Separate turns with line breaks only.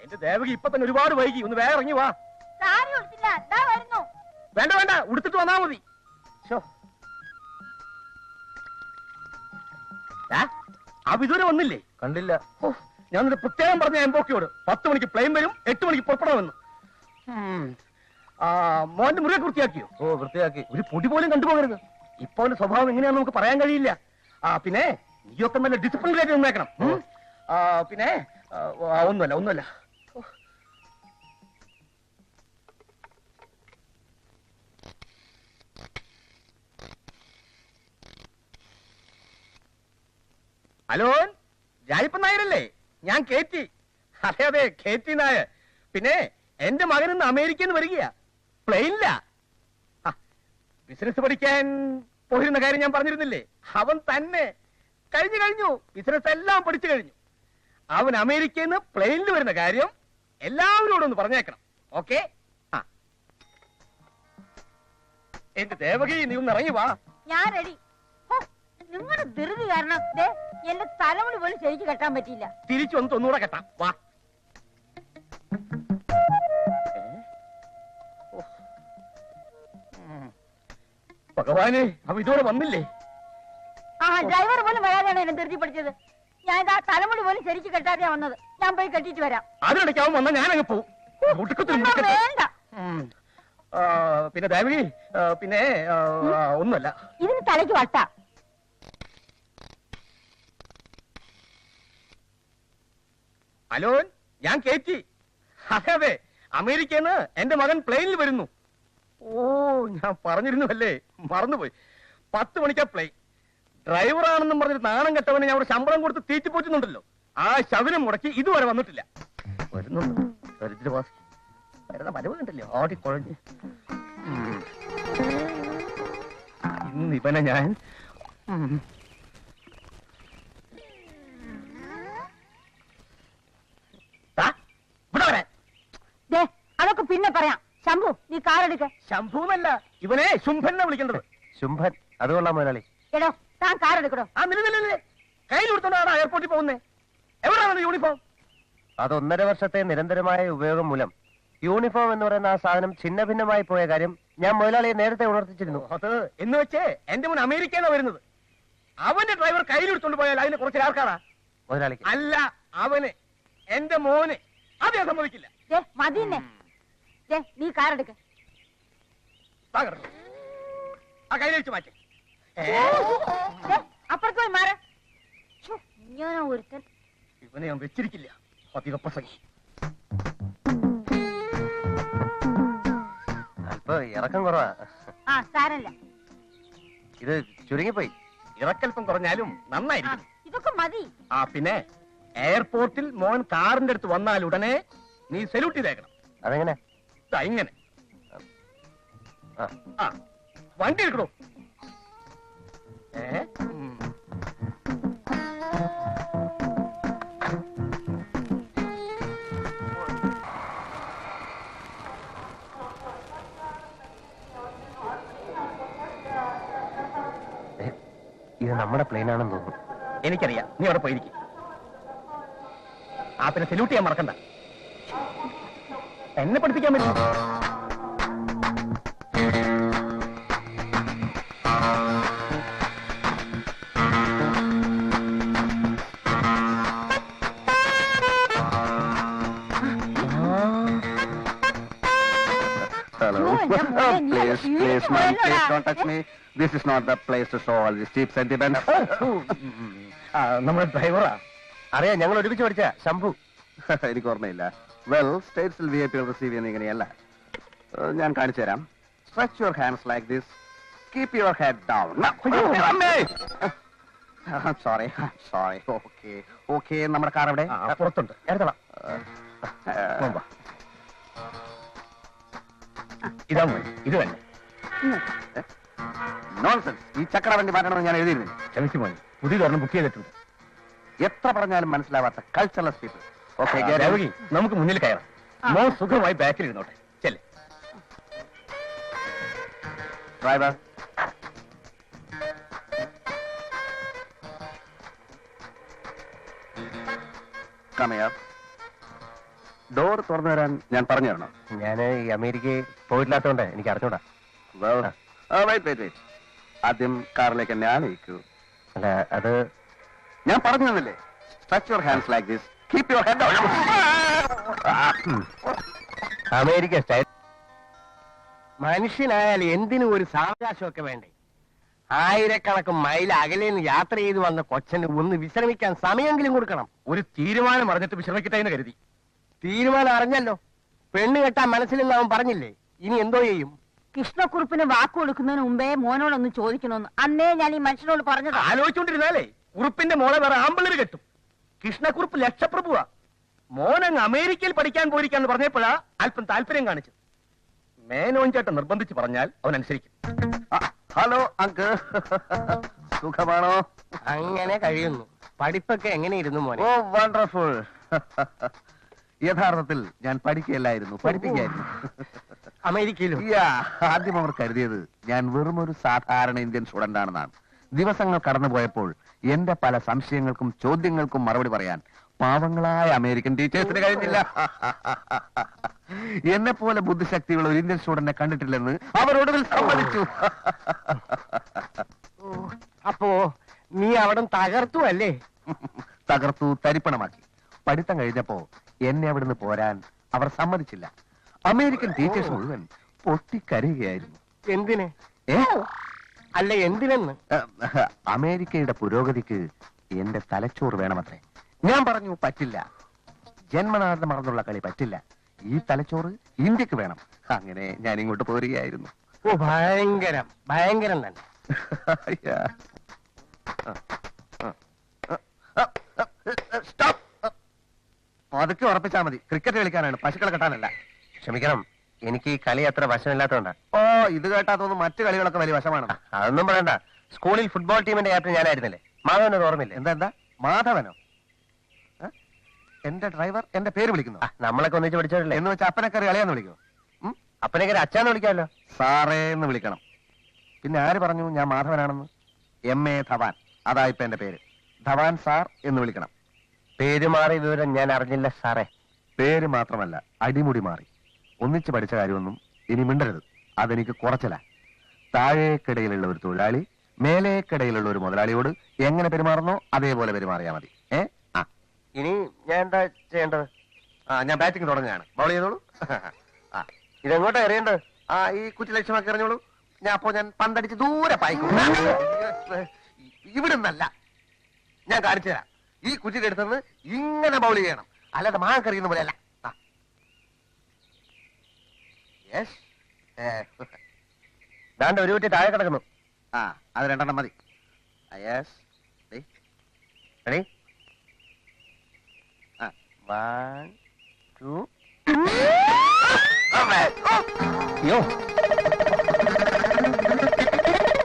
എന്റെ ദേവകി ഇപ്പൊ തന്നെ ഒരുപാട് വൈകി. ഒന്ന് വേറെ ഇറങ്ങി വാ. വേണ്ട വേണ്ട, ഉടുത്തിട്ട് വന്നാ മതി. ഇതുവരെ വന്നില്ലേ?
കണ്ടില്ല.
ഞാൻ പ്രത്യേകം പറഞ്ഞ എംബോക്കിയോട് 10 മണിക്ക് പ്ലെയിൻ വരും, 8 മണിക്ക് പുറപ്പെടണമെന്ന്. മോന്റെ മുറിയെ വൃത്തിയാക്കിയോ?
ഓ, വൃത്തിയാക്കി.
ഒരു പൊടി പോലും കണ്ടുപോകരുത്. ഇപ്പൊ അവന്റെ സ്വഭാവം എങ്ങനെയാണെന്ന് നമുക്ക് പറയാൻ കഴിയില്ല. പിന്നെ നീയൊക്കെ നല്ല ഡിസിപ്ലിനിലായിട്ട് നിന്നേക്കണം. പിന്നെ ഒന്നുമല്ല. ഹലോ, ജായിപ്പൻ നായരല്ലേ? ഞാൻ കേറ്റി. അതെ, കേറ്റി നായർ. പിന്നെ എന്റെ മകൻ ഇന്ന് അമേരിക്കയിൽ നിന്ന് വരികയാ, പ്ലെയിനില്ല. ബിസിനസ് പഠിക്കാൻ പോയിരുന്ന കാര്യം ഞാൻ പറഞ്ഞിരുന്നില്ലേ? അവൻ തന്നെ കഴിഞ്ഞു. ബിസിനസ് എല്ലാം പഠിച്ചു കഴിഞ്ഞു. അവൻ അമേരിക്കയിൽ നിന്ന് പ്ലെയിനിൽ വരുന്ന കാര്യം എല്ലാവരോടും ഒന്ന് പറഞ്ഞേക്കണം. ഓക്കെ? എന്റെ ദേവകി, നീ ഒന്ന് ഇറങ്ങി വാ.
ഞാൻ റെഡി. നിങ്ങളുടെ ധൃതി കാരണം എന്റെ തലമുടി പോലും ശരിക്ക് കെട്ടാൻ പറ്റിയില്ല.
തിരിച്ചു വന്ന് ഒന്നുകൂടെ കെട്ടാം. വാ. ഭഗവാനെ, അവ ഇതോടെ വന്നില്ലേ?
ഡ്രൈവർ പോലും വരാതെയാണ് എന്നെ ധൃതി പഠിച്ചത്. ഞാൻ ആ തലമുടി പോലും ശരിക്ക് കെട്ടാതെയാ വന്നത്. ഞാൻ പോയി കെട്ടിട്ട് വരാം.
അതിനിടയ്ക്കാവും വന്നാൽ ഞാനങ്ങ് പോവും.
വേണ്ട.
പിന്നെ ദേവകി, പിന്നെ ഒന്നുമല്ല.
ഇതിന് തലയ്ക്ക് വട്ട.
ഹലോ, ഞാൻ കേറ്റി. അതെ, അമേരിക്കയിൽ നിന്ന് എന്റെ മകൻ പ്ലെയിനിൽ വരുന്നു. ഓ, ഞാൻ പറഞ്ഞിരുന്നുവല്ലേ, മറന്നുപോയി. 10 മണിക്കാ പ്ലെയിൻ. ഡ്രൈവറാണെന്നും പറഞ്ഞിട്ട് നാണം കെട്ടവനെ ഞാൻ അവിടെ ശമ്പളം കൊടുത്ത് തീറ്റിപ്പോറ്റുന്നുണ്ടല്ലോ. ആ ശവനം മുടക്കി ഇതുവരെ വന്നിട്ടില്ല. വരുന്നുണ്ട് ദരിദ്രവാസി. വരുന്ന വരവ് കണ്ടില്ലേ, ഓടിക്കുഴഞ്ഞ്. ഇന്ന് ഇവനെ ഞാൻ
അതൊക്കെ പിന്നെ പറയാം. ശംഭു, നീ കാറെടുക്ക.
ശംഭുന്നല്ല, ഇവനെ ശുംഭനെ വിളിക്കേണ്ടത്.
ശുംഭൻ, അത് കൊള്ളാം മുതലാളി.
എടോ, താൻ കാറെടുക്കടോ.
നിലനില്ലേ കയ്യിൽ കൊടുത്തോണ്ടാണ് എയർപോർട്ടിൽ പോകുന്നത്. എവിടെയാണ് യൂണിഫോം?
അത് 1.5 വർഷത്തെ നിരന്തരമായ ഉപയോഗം മൂലം യൂണിഫോം എന്ന് പറയുന്ന ആ സാധനം ഛിന്ന ഭിന്നമായി പോയ കാര്യം ഞാൻ മുതലാളിയെ നേരത്തെ ഉണർത്തിച്ചിരുന്നു.
അത് എന്ന് വെച്ച് എന്റെ മുൻ അമേരിക്കയിലാണ് വരുന്നത്. അവന്റെ ഡ്രൈവർ കയ്യിലെടുത്തോണ്ട് പോയാൽ അതിന് കുറച്ച് ആർക്കാടാ?
മുതലാളിക്ക്
അല്ല, അവന്, എന്റെ മോന്. അത് ഞാൻ സമ്മതിക്കില്ല.
മതിന്നെ, നീ കാറെടുക്ക.
ആ കയ്യിലേക്ക് മാറ്റി.
അപ്പുറത്ത് പോയി മാറ. ഞാൻ ഒരുത്തൻ
ഇവനെ ഞാൻ വെച്ചിരിക്കില്ല. അധിക പ്രസംഗി.
അല്പ ഇറക്കം കുറവാ.
സാരല്ല.
ഇത് ചുരുങ്ങിപ്പോയി.
ഇറക്കൽപ്പം കുറഞ്ഞാലും നന്നായിരിക്കും.
ഇതൊക്കെ മതി.
പിന്നെ എയർപോർട്ടിൽ മോൻ കാറിന്റെ അടുത്ത് വന്നാൽ ഉടനെ നീ സല്യൂട്ട് ചെയ്തേക്കണം.
അതെങ്ങനെ?
ഇങ്ങനെ. വണ്ടി എടുക്കണോ?
ഇത് നമ്മുടെ പ്ലെയിൻ ആണെന്ന് തോന്നുന്നു.
എനിക്കറിയാം, നീ അവിടെ പോയിരിക്കും. പിന്നെ സല്യൂട്ട് ചെയ്യാൻ മറക്കണ്ട. എന്നെ പഠിപ്പിക്കാൻ പറ്റും.
Hello. Please, ma'am, please don't touch me. This is not the place to show all these cheap sentiments.
നമ്മുടെ ഡ്രൈവറാ.
അറിയാം, ഞങ്ങൾ ഒരുമിച്ച് പഠിച്ച ശംഭു.
എനിക്ക് ഓർമ്മയില്ല. വെൽ, സ്റ്റേറ്റ്സിൽ VIP റിസീവ് ചെയ്യുന്ന ഇങ്ങനെയല്ല. ഞാൻ കാണിച്ചു തരാം. Stretch your hands like this. Keep your head down. Sorry. Okay. നമ്മുടെ കാർ എവിടെ?
പുറത്തുണ്ട്. എടുത്തോളാം. ഇതാ മോൻ, ഇത് തന്നെ.
നോൺസെൻസ്. ഈ ചക്രവണ്ടി മാറ്റണമെന്ന് ഞാൻ എഴുതിയിരുന്നു.
ക്ഷമിച്ചു മോൻ, പുതിയതൊരെണ്ണം ബുക്ക് ചെയ്തിട്ടുണ്ട്.
എത്ര പറഞ്ഞാലും മനസ്സിലാവാത്ത കൾച്ചറൽ പീപ്പിൾ. ഓക്കെ,
നമുക്ക് മുന്നിൽ കയറാം. മോൻ സുഖമായി ബാക്കിൽ ഇരുന്നോട്ടെ. ചെല്ലേ
ഡ്രൈവർ. Come here. ഡോർ തുറന്നു തരാൻ ഞാൻ പറഞ്ഞു തരണോ?
ഞാൻ ഈ അമേരിക്കയിൽ പോയിട്ടില്ലാത്തോണ്ട് എനിക്ക് അറിഞ്ഞൂടാ.
വെയിറ്റ്. ആദ്യം കാറിലേക്ക് എന്നെ ആനയിക്കൂ.
അല്ല അത്
ഞാൻ പറഞ്ഞു തന്നില്ലേ, stretch your hands like this, keep your head
America style. മനുഷ്യനായാൽ എന്തിനും ഒരു സാവകാശമൊക്കെ വേണ്ടേ? ആയിരക്കണക്കിന് മൈൽ അകലേന്ന് യാത്ര ചെയ്ത് വന്ന കൊച്ചന് ഒന്ന് വിശ്രമിക്കാൻ സമയമെങ്കിലും കൊടുക്കണം.
ഒരു തീരുമാനം അറിഞ്ഞിട്ട് വിശ്രമിക്കട്ടെ എന്ന് കരുതി.
തീരുമാനം അറിഞ്ഞല്ലോ. പെണ്ണ് കെട്ടാൻ മനസ്സിലെന്ന് അവൻ പറഞ്ഞില്ലേ, ഇനി എന്തോ ചെയ്യും?
കൃഷ്ണക്കുറുപ്പിന് വാക്ക് കൊടുക്കുന്നതിന് മുമ്പേ മോനോടൊന്ന് ചോദിക്കണമെന്ന് അന്നേ ഞാൻ ഈ മനുഷ്യനോട് പറഞ്ഞത്.
ആലോചിച്ചോണ്ടിരുന്നാലേ കുറുപ്പിന്റെ മോളെ വേറെ ആമ്പിള്ളേര് കെട്ടും. കൃഷ്ണക്കുറുപ്പ് ലക്ഷപ്രഭുവാ. മോനങ്ങ് അമേരിക്കയിൽ പഠിക്കാൻ പോയിരിക്കാന്ന് പറഞ്ഞപ്പോഴാ അല്പം താല്പര്യം കാണിച്ചത്. മേനോൻ ചേട്ടൻ നിർബന്ധിച്ച് പറഞ്ഞാൽ അവൻ അനുസരിക്കും.
ഹലോ അങ്കിൾ, സുഖമാണോ?
അങ്ങനെ കഴിയുന്നു. പഠിപ്പൊക്കെ എങ്ങനെയിരുന്നു മോനെ?
Oh wonderful. യഥാർത്ഥത്തിൽ ഞാൻ പഠിക്കുകയല്ലായിരുന്നു, പഠിപ്പിക്കായിരുന്നു.
അമേരിക്കയിലും
ആദ്യം അവർ കരുതിയത് ഞാൻ വെറും ഒരു സാധാരണ ഇന്ത്യൻ സ്റ്റുഡന്റ് ആണെന്നാണ്. ദിവസങ്ങൾ കടന്നുപോയപ്പോൾ എന്റെ പല സംശയങ്ങൾക്കും ചോദ്യങ്ങൾക്കും മറുപടി പറയാൻ പാവങ്ങളായ അമേരിക്കൻ ടീച്ചേഴ്സിന് കഴിഞ്ഞില്ല. എന്നെ പോലെ ബുദ്ധിശക്തിയുള്ള ഒരു ഇന്ത്യൻ സ്റ്റുഡന്റിനെ കണ്ടിട്ടില്ലെന്ന് അവരോട് സമ്മതിച്ചു.
അപ്പോ നീ അവിടെ തകർത്തു അല്ലേ?
തകർത്തു, തരിപ്പണമാക്കി. പഠിത്തം കഴിഞ്ഞപ്പോ എന്നെ അവിടുന്ന് പോരാൻ അവർ സമ്മതിച്ചില്ല. അമേരിക്കൻ ടീച്ചേഴ്സ് മുഴുവൻ പൊട്ടിക്കരയുകയായിരുന്നു.
എന്തിന്?
ഏ
അല്ല എന്തിനെന്ന്?
അമേരിക്കയുടെ പുരോഗതിക്ക് എന്റെ തലച്ചോറ് വേണമത്രേ. ഞാൻ പറഞ്ഞു പറ്റില്ല, ജന്മനാഥം മറന്നുള്ള കളി പറ്റില്ല, ഈ തലച്ചോറ് ഇന്ത്യക്ക് വേണം. അങ്ങനെ ഞാൻ ഇങ്ങോട്ട് പോരുകയായിരുന്നു.
ഓ ഭയങ്കരം, ഭയങ്കരം തന്നെ.
സ്റ്റോപ്പ്. അതൊക്കെ ഉറപ്പിച്ചാ മതി. ക്രിക്കറ്റ് കളിക്കാനാണ്, പശുക്കളെ കെട്ടാനല്ല.
ക്ഷമിക്കണം, എനിക്ക് ഈ കളി അത്ര വശമില്ലാത്തോണ്ടാ.
ഓ ഇത് കേട്ടാ തോന്നുന്നു മറ്റു കളികളൊക്കെ വലിയ വശമാണ്.
അതൊന്നും പറയണ്ട. സ്കൂളിൽ ഫുട്ബോൾ ടീമിന്റെ ക്യാപ്റ്റൻ ഞാനായിരുന്നില്ലേ? മാധവന് ഓർമ്മയില്ലേ?
എന്താ മാധവനോ? എന്റെ ഡ്രൈവർ എന്റെ പേര് വിളിക്കുന്നു.
നമ്മളൊക്കെ ഒന്നിച്ച് പഠിച്ചവരല്ലേ?
എന്ന് വെച്ചാൽ അപ്പനെ കയറി കളിയാന്ന് വിളിക്കോ?
അപ്പനെയൊക്കെ അച്ഛാന്ന് വിളിക്കാമല്ലോ.
സാറേ എന്ന് വിളിക്കണം. പിന്നെ ആര് പറഞ്ഞു ഞാൻ മാധവനാണെന്ന്? MA ധവാൻ, അതാ ഇപ്പൊ എന്റെ പേര്. ധവാൻ സാർ എന്ന് വിളിക്കണം.
പേര് മാറിയ വിവരം ഞാൻ അറിഞ്ഞില്ല സാറേ.
പേര് മാത്രമല്ല, അടിമുടി മാറി. ഒന്നിച്ച് പഠിച്ച കാര്യമൊന്നും ഇനി മിണ്ടരുത്, അതെനിക്ക് കുറച്ചില്ല. താഴേക്കിടയിലുള്ള ഒരു തൊഴിലാളി മേലേക്കിടയിലുള്ള ഒരു മുതലാളിയോട് എങ്ങനെ പെരുമാറുന്നോ അതേപോലെ പെരുമാറിയാ മതി.
ഇനി ഞാൻ എന്താ ചെയ്യേണ്ടത്?
ഞാൻ ബാറ്റിംഗ് തുടങ്ങുകയാണ്. ബൗൾ ചെയ്തോളൂ.
ഇതെങ്ങോട്ടാ എറിയേണ്ടത്?
ഈ കുറ്റി ലക്ഷ്യമാക്കി എറിഞ്ഞോളൂ. ഞാൻ പന്തടിച്ച് ദൂരെ പായിക്കും. ഇവിടുന്നല്ല, ഞാൻ കാണിച്ചു തരാം. ഈ കുറ്റിയുടെ അടുത്തുനിന്ന് ഇങ്ങനെ ബൗൾ ചെയ്യണം, അല്ലാതെ മാങ്ങക്കറിയുന്ന പോലെ അല്ല.
ദാണ്ട് ഒരു കുറ്റി താഴെ കിടക്കുന്നു.
അത് 2 എണ്ണം മതി.
റെഡി? 1 2 അയ്യോ